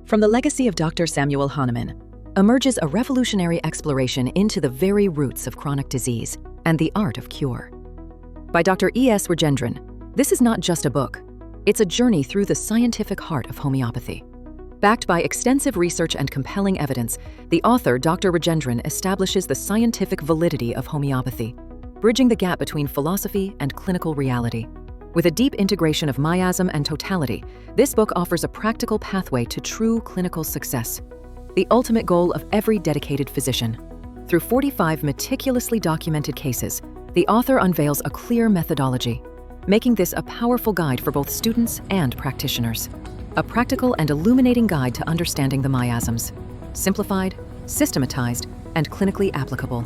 From the legacy of Dr. Samuel Hahnemann emerges a revolutionary exploration into the very roots of chronic disease and the art of cure. By Dr. E.S. Rajendran, this is not just a book, it's a journey through the scientific heart of homeopathy. Backed by extensive research and compelling evidence, the author, Dr. Rajendran, establishes the scientific validity of homeopathy, bridging the gap between philosophy and clinical reality. With a deep integration of miasm and totality, this book offers a practical pathway to true clinical success, the ultimate goal of every dedicated physician. Through 45 meticulously documented cases, the author unveils a clear methodology, making this a powerful guide for both students and practitioners. A practical and illuminating guide to understanding the miasms, simplified, systematized, and clinically applicable.